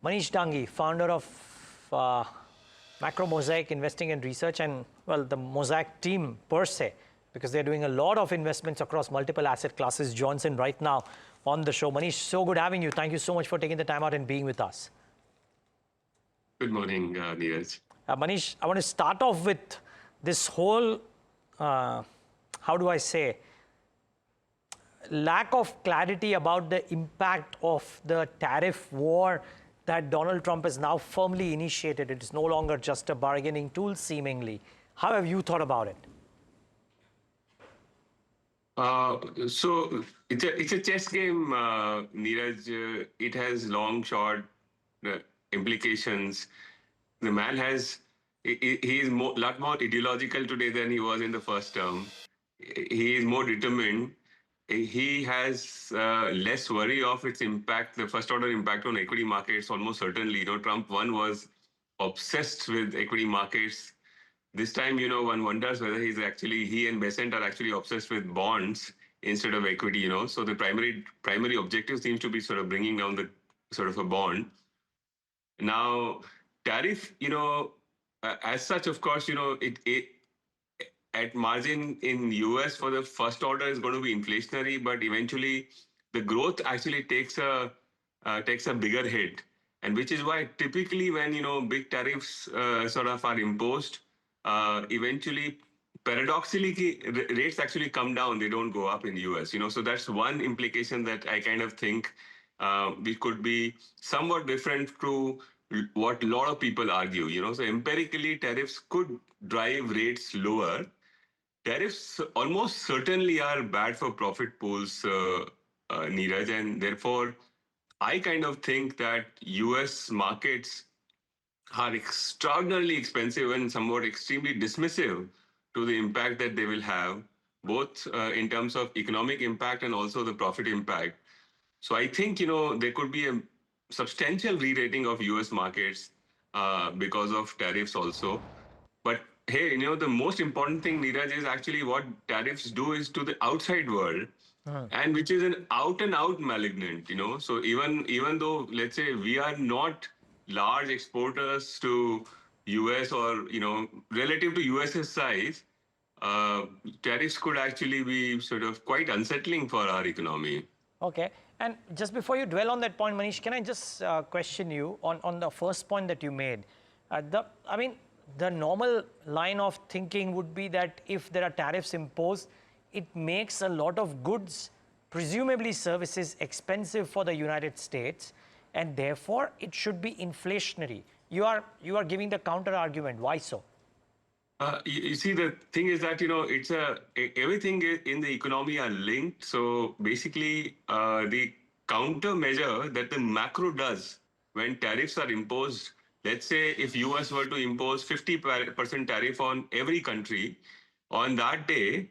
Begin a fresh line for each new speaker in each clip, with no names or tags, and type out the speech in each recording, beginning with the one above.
Maneesh Dangi, founder of Macro Mosaic Investing and Research, and well, the Mosaic team per se, because they're doing a lot of investments across multiple asset classes. Johnson right now on the show. Manish, so good having you. Thank you so much for taking the time out and being with us.
Good morning, Neeraj.
Manish, I want to start off with this whole, how do I say, lack of clarity about the impact of the tariff war that Donald Trump has now firmly initiated. It is no longer just a bargaining tool, seemingly. How have you thought about it?
So it's a chess game, Neeraj. It has long, short implications. The man has he is lot more ideological today than he was in the first term. He is more determined. He has less worry of its impact, the first order impact on equity markets. Almost certainly, Trump one was obsessed with equity markets. This time, one wonders whether he and Besant are actually obsessed with bonds instead of equity, So the primary objective seems to be sort of bringing down the sort of a bond. Now, tariff, as such, of course, it at margin in US for the first order is going to be inflationary, but eventually the growth actually takes a bigger hit, and which is why typically when big tariffs sort of are imposed, eventually paradoxically rates actually come down. They don't go up in US. So that's one implication that I kind of think we could be somewhat different to what a lot of people argue. So empirically tariffs could drive rates lower. Tariffs almost certainly are bad for profit pools, Neeraj, and therefore I kind of think that US markets are extraordinarily expensive and somewhat extremely dismissive to the impact that they will have, both in terms of economic impact and also the profit impact. So I think, there could be a substantial re-rating of US markets because of tariffs also. But hey, the most important thing, Neeraj, is actually what tariffs do is to the outside world, and which is an out and out malignant, So even though, let's say, we are not large exporters to US or, relative to US's size, tariffs could actually be sort of quite unsettling for our economy.
Okay. And just before you dwell on that point, Manish, can I just question you on the first point that you made? The normal line of thinking would be that if there are tariffs imposed, it makes a lot of goods, presumably services, expensive for the United States, and therefore it should be inflationary. You are giving the counter argument. Why so?
You see, the thing is that, it's everything in the economy are linked. So basically, the countermeasure that the macro does when tariffs are imposed, let's say if US were to impose 50% tariff on every country, on that day,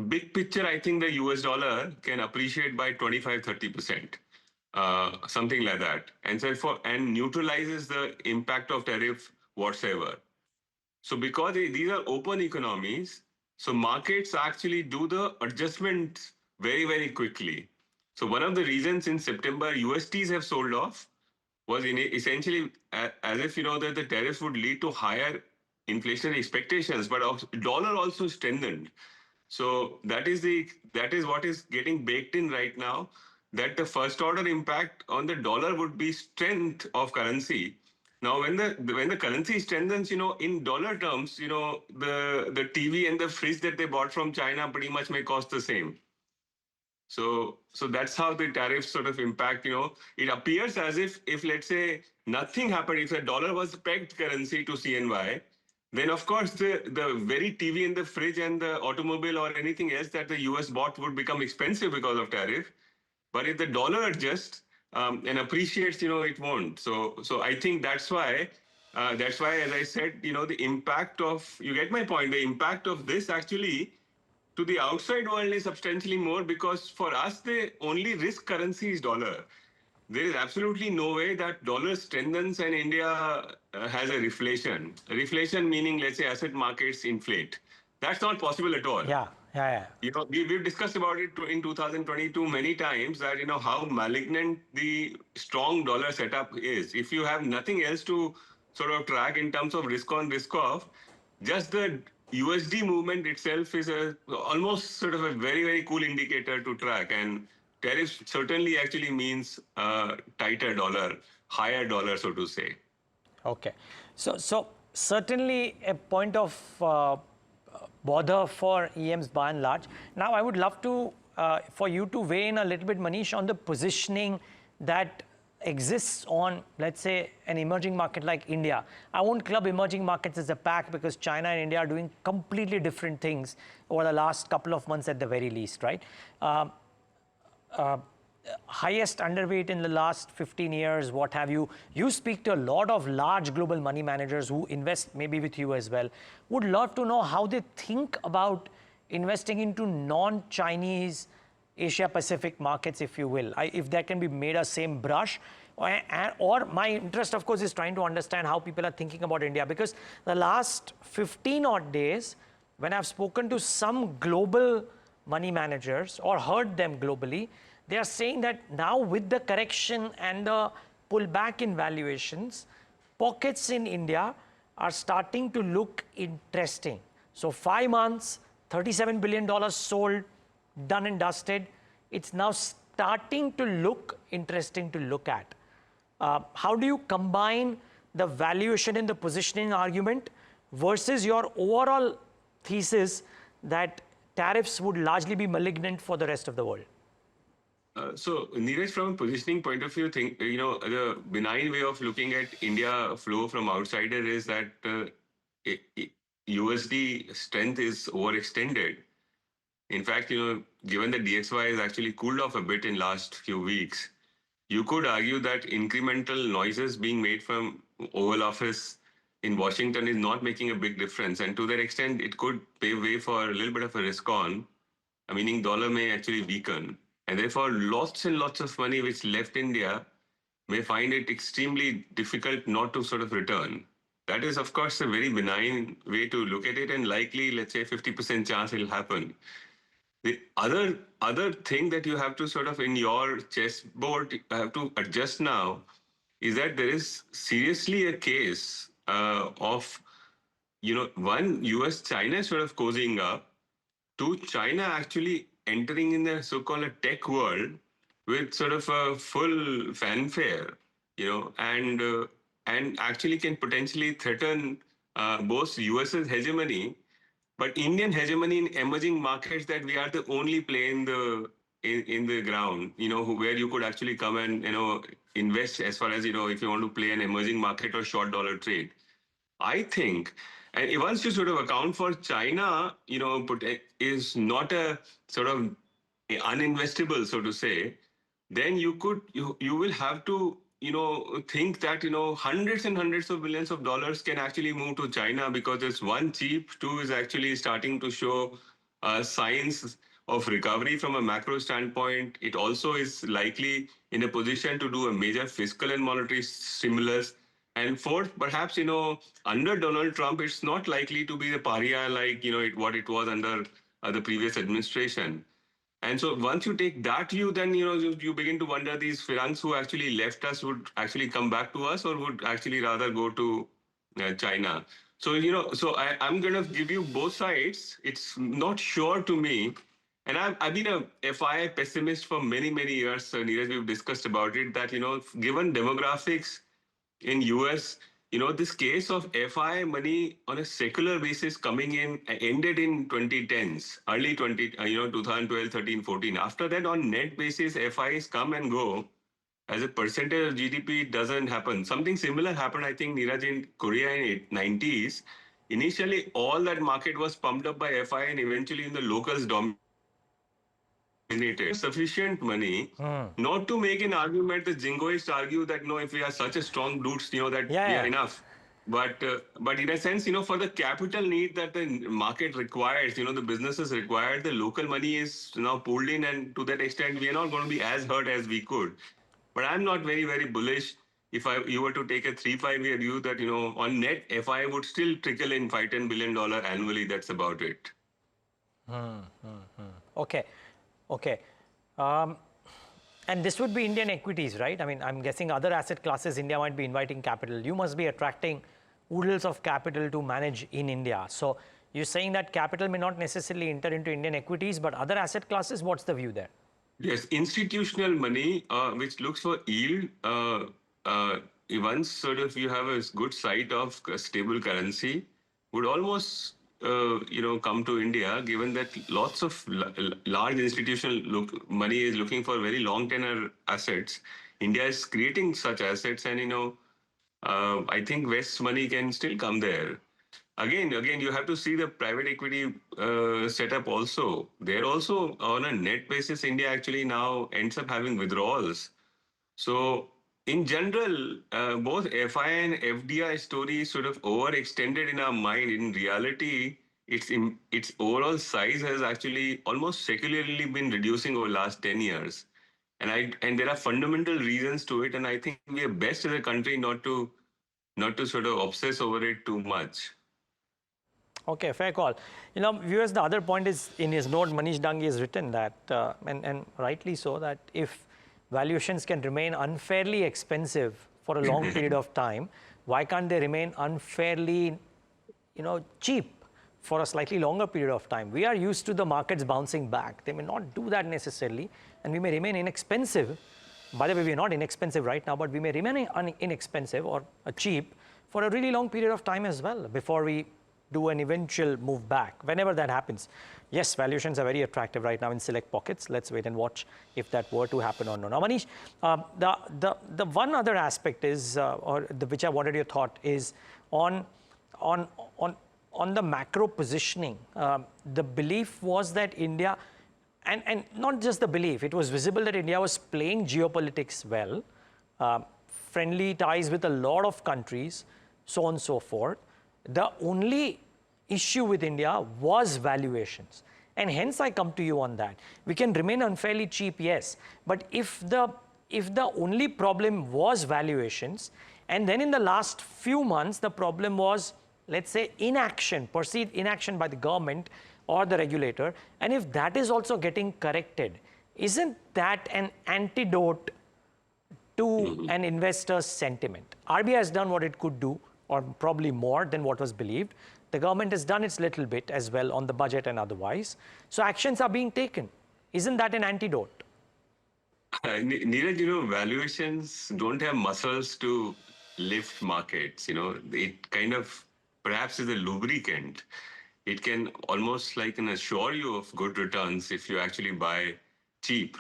big picture, I think the US dollar can appreciate by 25-30%, something like that. And so and neutralizes the impact of tariff whatsoever. So because these are open economies, so markets actually do the adjustments very, very quickly. So one of the reasons in September USTs have sold off was essentially as if, that the tariffs would lead to higher inflation expectations, but dollar also strengthened. So that is what is getting baked in right now, that the first order impact on the dollar would be strength of currency. Now, when the currency strengthens, in dollar terms, the TV and the fridge that they bought from China pretty much may cost the same. So that's how the tariffs sort of impact. It appears as if let's say nothing happened, if the dollar was pegged currency to CNY, then of course the very TV in the fridge and the automobile or anything else that the US bought would become expensive because of tariff. But if the dollar adjusts and appreciates, it won't. So I think that's why, as I said, the impact of, you get my point, the impact of this actually to the outside world is substantially more, because for us, the only risk currency is dollar. There is absolutely no way that dollar strengthens and India has a reflation. Reflation meaning, let's say, asset markets inflate. That's not possible at all.
Yeah, Yeah,
We've discussed about it in 2022 many times that, how malignant the strong dollar setup is. If you have nothing else to sort of track in terms of risk on, risk off, just the USD movement itself is almost sort of a very, very cool indicator to track. And tariffs certainly actually means tighter dollar, higher dollar, so to say.
okay. So certainly a point of bother for EMs by and large. Now, I would love to for you to weigh in a little bit, Maneesh, on the positioning that exists on, let's say, an emerging market like India. I won't club emerging markets as a pack because China and India are doing completely different things over the last couple of months at the very least, right? Highest underweight in the last 15 years, what have you. You speak to a lot of large global money managers who invest maybe with you as well. Would love to know how they think about investing into non-Chinese Asia Pacific markets, if you will, if that can be made a same brush. Or my interest, of course, is trying to understand how people are thinking about India, because the last 15 odd days, when I've spoken to some global money managers or heard them globally, they are saying that now with the correction and the pullback in valuations, pockets in India are starting to look interesting. So 5 months, $37 billion sold, done and dusted. It's now starting to look interesting to look at. How do you combine the valuation and the positioning argument versus your overall thesis that tariffs would largely be malignant for the rest of the world?
So, Neeraj, from a positioning point of view, the benign way of looking at India flow from outsider is that USD strength is overextended. In fact, given that DXY has actually cooled off a bit in last few weeks, you could argue that incremental noises being made from Oval Office in Washington is not making a big difference. And to that extent, it could pave way for a little bit of a risk on, meaning dollar may actually weaken. And therefore, lots and lots of money which left India may find it extremely difficult not to sort of return. That is, of course, a very benign way to look at it, and likely, let's say, 50% chance it'll happen. The other thing that you have to sort of in your chessboard have to adjust now is that there is seriously a case of one, US China sort of cozying up, to China actually entering in the so-called tech world with sort of a full fanfare, and actually can potentially threaten both US's hegemony, but Indian hegemony in emerging markets, that we are the only play in the ground, where you could actually come and invest, as far as if you want to play an emerging market or short dollar trade. I think, and once you sort of account for China, is not a sort of uninvestable, so to say, then you will have to think that hundreds and hundreds of billions of dollars can actually move to China, because it's one, cheap, two, is actually starting to show signs of recovery from a macro standpoint. It also is likely in a position to do a major fiscal and monetary stimulus. And fourth, perhaps, under Donald Trump, it's not likely to be the pariah like, what it was under the previous administration. And so once you take that view, then, you begin to wonder, these Firangs who actually left us would actually come back to us, or would actually rather go to China. So, I'm going to give you both sides. It's not sure to me. And I've been a FI pessimist for many, many years. Neeraj, we've discussed about it, that, given demographics in US, this case of FI money on a secular basis coming in ended in 2010s, early 2012, 13, 14. After that, on net basis, FIs come and go. As a percentage of GDP, it doesn't happen. Something similar happened, I think, Neeraj, in Korea in 90s. Initially, all that market was pumped up by FI, and eventually in the locals dominated. Sufficient money, not to make an argument. The jingoists argue that, no, if we are such a strong dudes, that we are enough. But in a sense, for the capital need that the market requires, the businesses require, the local money is now pulled in, and to that extent, we are not going to be as hurt as we could. But I'm not very, very bullish. If you were to take a 3-5 year view, that, on net, FI would still trickle in $5-10 billion annually. That's about it.
Okay, okay. Um, and this would be Indian equities, right? I mean, I'm guessing other asset classes, India might be inviting capital. You must be attracting oodles of capital to manage in India. So you're saying that capital may not necessarily enter into Indian equities, but other asset classes, what's the view there?
Yes, institutional money, which looks for yield, once sort of you have a good sight of a stable currency, would almost come to India, given that lots of large institutional money is looking for very long tenor assets. India is creating such assets, and I think West money can still come there. Again, you have to see the private equity setup also. They're also on a net basis. India actually now ends up having withdrawals. So in general, both FI and FDI story is sort of overextended in our mind. In reality, its overall size has actually almost secularly been reducing over the last 10 years. And there are fundamental reasons to it. And I think we are best as a country not to sort of obsess over it too much.
Okay, fair call. Viewers, the other point is in his note, Maneesh Dangi has written that, and rightly so, that if valuations can remain unfairly expensive for a long period of time, why can't they remain unfairly, cheap for a slightly longer period of time? We are used to the markets bouncing back. They may not do that necessarily, and we may remain inexpensive. By the way, we are not inexpensive right now, but we may remain inexpensive or cheap for a really long period of time as well before we do an eventual move back, whenever that happens. Yes, valuations are very attractive right now in select pockets. Let's wait and watch if that were to happen or not. Now, Manish, the one other aspect is, which I wanted your thought is on the macro positioning. The belief was that India, and not just the belief, it was visible that India was playing geopolitics well, friendly ties with a lot of countries, so on and so forth. The only issue with India was valuations. And hence I come to you on that. We can remain unfairly cheap, yes. But if the only problem was valuations, and then in the last few months, the problem was, let's say, inaction, perceived inaction by the government or the regulator, and if that is also getting corrected, isn't that an antidote to an investor's sentiment? RBI has done what it could do, or probably more than what was believed. The government has done its little bit as well on the budget and otherwise. So actions are being taken. Isn't that an antidote?
Neeraj, valuations don't have muscles to lift markets. It kind of perhaps is a lubricant. It can almost like assure you of good returns if you actually buy cheap,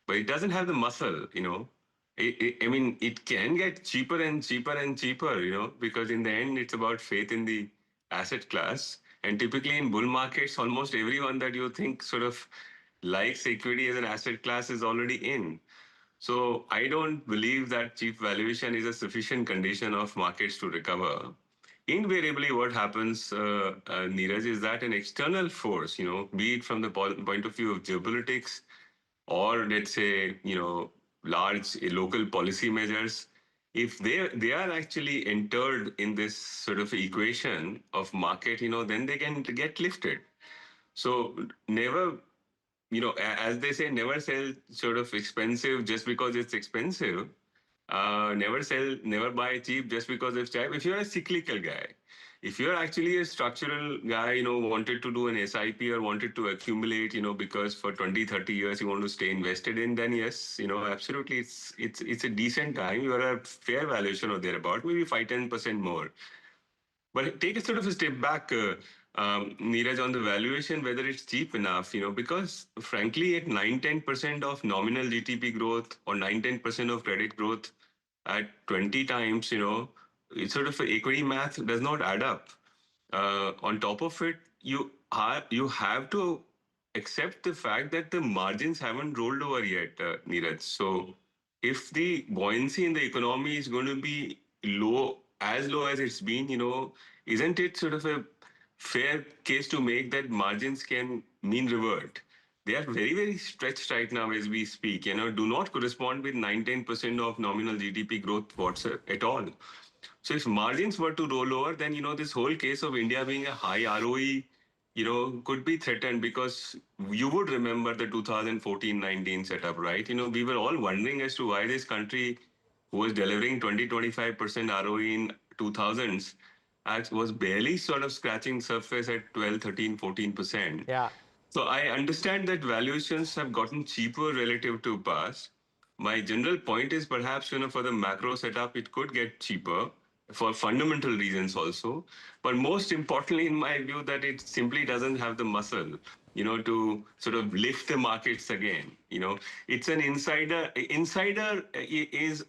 but it doesn't have the muscle. I mean, it can get cheaper and cheaper and cheaper, because in the end, it's about faith in the asset class. And typically in bull markets, almost everyone that you think sort of likes equity as an asset class is already in. So I don't believe that cheap valuation is a sufficient condition of markets to recover. Invariably, what happens, Neeraj, is that an external force, be it from the point of view of geopolitics or let's say, large local policy measures, if they are actually entered in this sort of equation of market, then they can get lifted. So never, as they say, never sell sort of expensive just because it's expensive. Never buy cheap just because it's cheap. If you're a cyclical guy, if you're actually a structural guy, wanted to do an SIP or wanted to accumulate, because for 20, 30 years you want to stay invested in, then yes, absolutely, it's a decent time. You're a fair valuation or thereabout, maybe 5-10% more. But take a sort of a step back, Neeraj, on the valuation, whether it's cheap enough, because frankly, at 9-10% of nominal GDP growth or 9-10% of credit growth at 20 times, it's sort of equity math does not add up. On top of it, you have to accept the fact that the margins haven't rolled over yet, Neeraj. So if the buoyancy in the economy is going to be as low as it's been, isn't it sort of a fair case to make that margins can mean revert? They are very, very stretched right now as we speak, do not correspond with 9-10% of nominal GDP growth whatsoever at all. So if margins were to roll over, then, this whole case of India being a high ROE, could be threatened, because you would remember the 2014-19 setup, right? We were all wondering as to why this country, who was delivering 20-25% ROE in 2000s, was barely sort of scratching surface at 12, 13, 14%.
Yeah.
So I understand that valuations have gotten cheaper relative to past. My general point is perhaps, for the macro setup, it could get cheaper for fundamental reasons also. But most importantly, in my view, that it simply doesn't have the muscle, to sort of lift the markets again. It's an insider. Insider is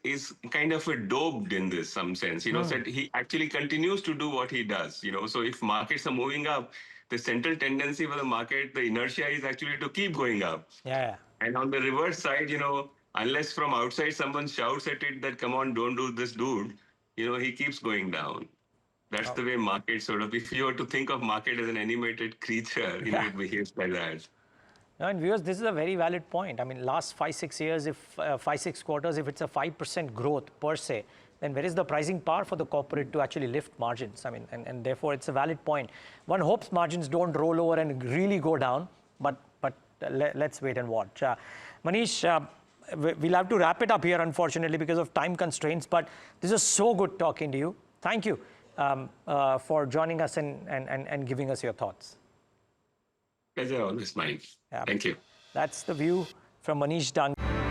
kind of a doped in this some sense. That he actually continues to do what he does. So if markets are moving up, the central tendency for the market, the inertia is actually to keep going up.
Yeah.
And on the reverse side, unless from outside someone shouts at it that, come on, don't do this, dude, he keeps going down. That's the way market sort of, if you were to think of market as an animated creature,
Yeah.
it behaves like that.
And viewers, this is a very valid point. I mean, last 5-6 years, if 5-6 quarters, if it's a 5% growth per se, then where is the pricing power for the corporate to actually lift margins? I mean, and therefore it's a valid point. One hopes margins don't roll over and really go down, but let's wait and watch. Maneesh, we'll have to wrap it up here, unfortunately, because of time constraints. But this is so good talking to you. Thank you for joining us and giving us your thoughts.
Pleasure always mine.
Yeah.
Thank you.
That's the view from Maneesh Dangi.